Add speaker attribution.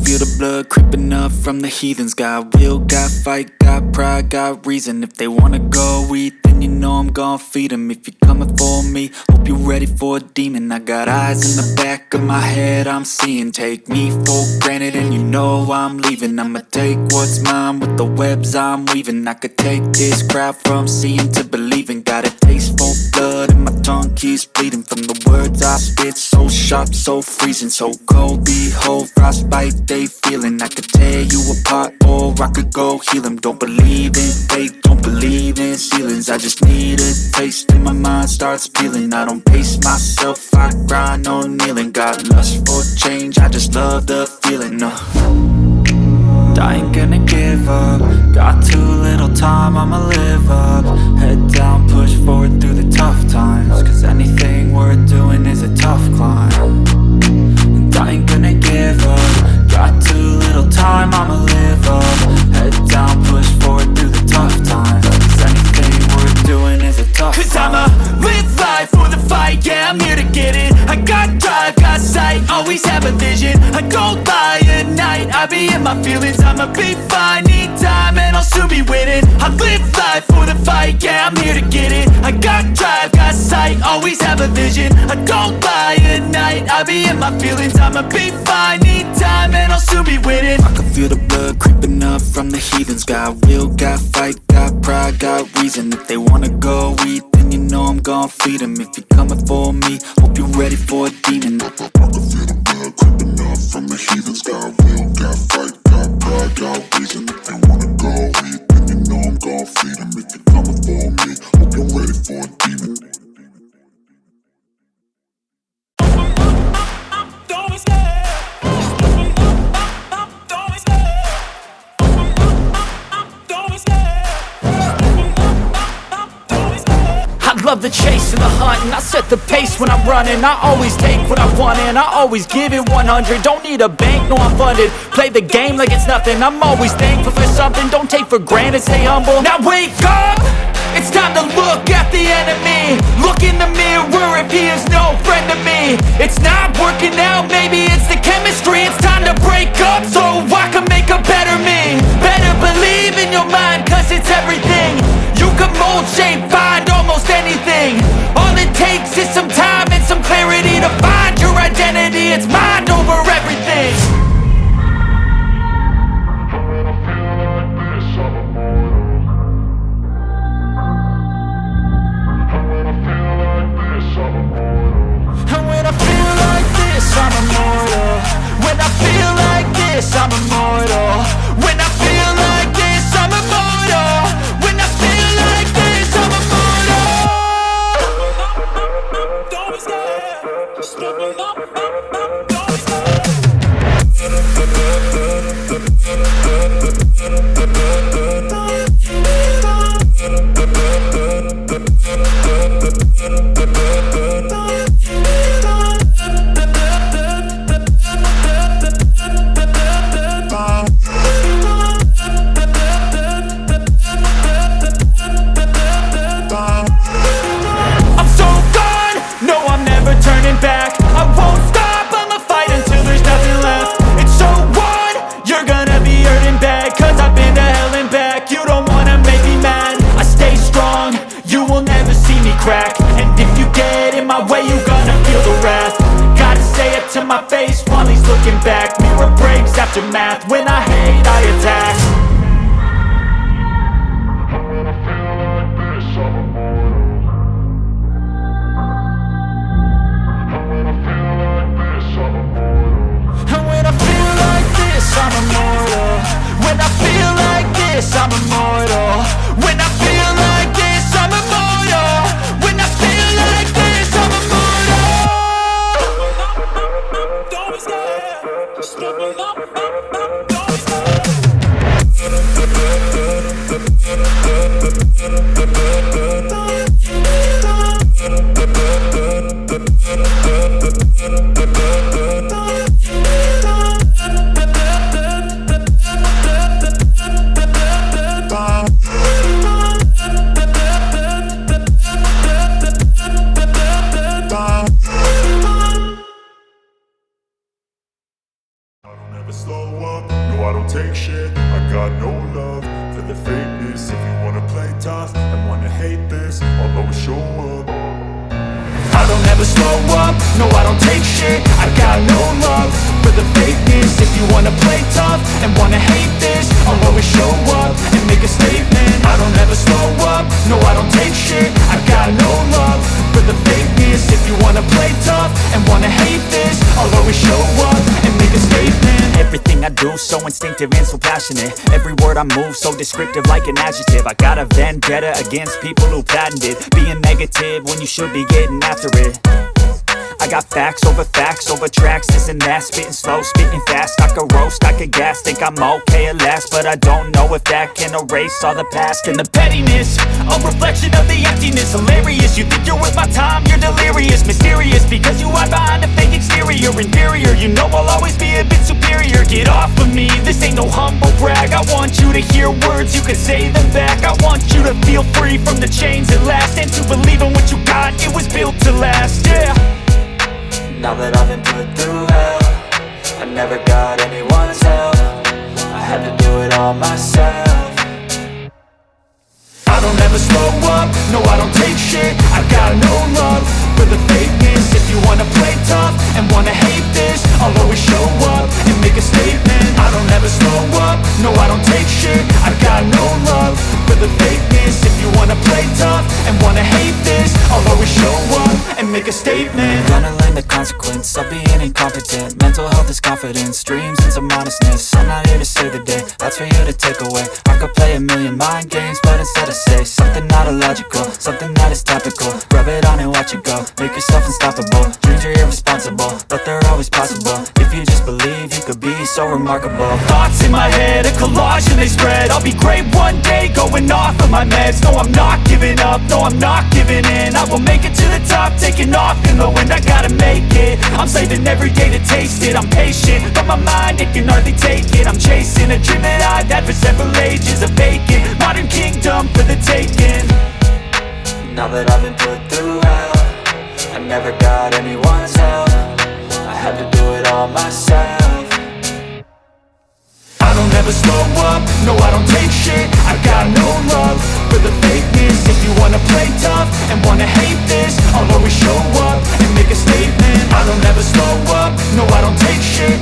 Speaker 1: feel the blood creeping up from the heathens. Got will, got fight, got pride, got reason. If they wanna go eat, then you know I'm gon' feed them. If you're coming for me, hope you're ready for a demon. I got eyes in the back of my head, I'm seeing. Take me for granted and you know I'm leaving. I'ma take what's mine with the webs I'm weaving. I could take this crowd from seeing to believing. Got a taste for blood and my tongue keeps bleeding from the words I spit. So sharp, so freezing, so cold. Behold, frostbite they feeling. I could tear you apart or I could go heal them. Don't believe in fate, don't believe in ceilings. I just need a taste and my mind starts peeling. I don't pace myself, I grind on kneeling. Got lust for change, I just love the feeling. I ain't gonna give up. Got too little time, I'ma live up. Head down, push forward through the tough times. Cause anything worth doing is a tough climb. And I ain't gonna give up. Got too little time, I'ma live up. Head down, push forward through the tough times. Cause anything worth doing is a tough climb. Cause I'ma live life for the fight, yeah, I'm here to get it. I got drive, got sight, always have a vision. I don't lie at night, I be in my feelings. I'ma be fine, need time and I'll soon be winning. I live life for the fight, yeah, I'm here to get it. I got drive, got sight, always have a vision. I don't lie at night, I be in my feelings. I'ma be fine, need time and I'll soon be winning. I can feel the blood creeping up from the heathens. Got will, got fight, got pride, got reason. If they wanna go eat, then you know I'm gon' feed them. If you're coming for me, hope you're ready for a demon. I can feel the blood creeping up from the heathens. Got will, got fight, got pride, got reason. If they wanna go eat, then you know I'm gon' feed them. If you're coming for me, hope you're ready for a demon.
Speaker 2: I love the chase and the hunt, and I set the pace when I'm running. I always take what I want and I always give it 100. Don't need a bank, no I'm funded. Play the game like it's nothing. I'm always thankful for something. Don't take for granted, stay humble. Now wake up! It's time to look at the enemy. Look in the mirror if he is no friend to me. It's not working out, maybe it's the chemistry. It's time to break up so I can make a better me. Better believe in your mind, cause it's everything. You can mold, shape, find almost anything. All it takes is some time and some clarity to find your identity. It's mind over everything. And when I feel like this, I'm immortal. When I feel like this, I'm immortal. When I feel like this, I'm immortal. When I feel like this, I'm immortal. Don't be scared. Just open up. Don't be scared. Back. I won't stop, I'ma fight until there's nothing left. It's so on, you're gonna be hurting bad. Cause I've been to hell and back. You don't wanna make me mad. I stay strong, you will never see me crack. And if you get in my way, you're gonna feel the wrath. Gotta say it to my face while he's looking back. Mirror breaks after math. When I hate, I attack. I'm immortal. When I feel like this, I'm immortal. When I feel like this, I'm immortal. When I feel like this, I'm immortal. Don't be scared. Just open up. Don't be scared. never slow up, no I don't take shit. I got no love for the fakeness. If you wanna play tough and wanna hate this, I'll always show up and make a statement. I don't ever slow up, no I don't take shit. I got no love for the fakeness. If you wanna play tough and wanna hate this, I'll always show up and make a statement. Everything I do so instinctive and so passionate. Every word I move so descriptive like an adjective. I got a vendetta against people who patented being negative when you should be getting after it. I got facts over tracks, this and that. Spitting slow, spitting fast. I could roast, I could gas. Think I'm okay at last, but I don't know if that can erase all the past. And the pettiness, a reflection of the emptiness. Hilarious, you think you're worth my time, you're delirious. Mysterious, because you hide behind a fake exterior. Inferior, you know I'll always be a bit superior. Get off of me, this ain't no humble brag. I want you to hear words, you can say them back. I want you to feel free from the chains at last, and to believe in what you got, it was built to last, yeah.
Speaker 1: Now that I've been put through hell, I never got anyone's help. I had to do it all myself.
Speaker 2: I don't ever slow up, no I don't take shit. I got no love for the fakeness. If you wanna play tough and wanna hate this, I'll always show up and make a statement. I don't ever slow up, no I don't take shit. I got no love for the fakeness. If you wanna play tough and wanna hate this, I'll always show up and make a statement.
Speaker 1: Gonna learn the consequence of being incompetent. Mental health is confidence, dreams and some honestness. I'm not here to save the day, that's for you to take away. I could play a million mind games, but instead I say something not illogical, something that is topical. Rub it on and watch it go, make yourself unstoppable. Dreams are irresponsible, but they're always possible. If you just believe, you could be so remarkable.
Speaker 2: Thoughts in my head, a collage and they spread. I'll be great one day, going off of my meds. No, I'm not giving up, no, I'm not giving in. I will make it to the top, taking off in the wind. I gotta make it, I'm saving every day to taste it. I'm patient, but my mind, it can hardly take it. I'm chasing a dream that I've had for several ages. A vacant, modern kingdom for the taking.
Speaker 1: Now that I've been put through hell, I never got anyone's help. I had to do it all myself.
Speaker 2: I don't ever slow up, no I don't take shit. I got no love for the fakeness. If you wanna play tough and wanna hate this, I'll always show up and make a statement. I don't ever slow up, no I don't take shit.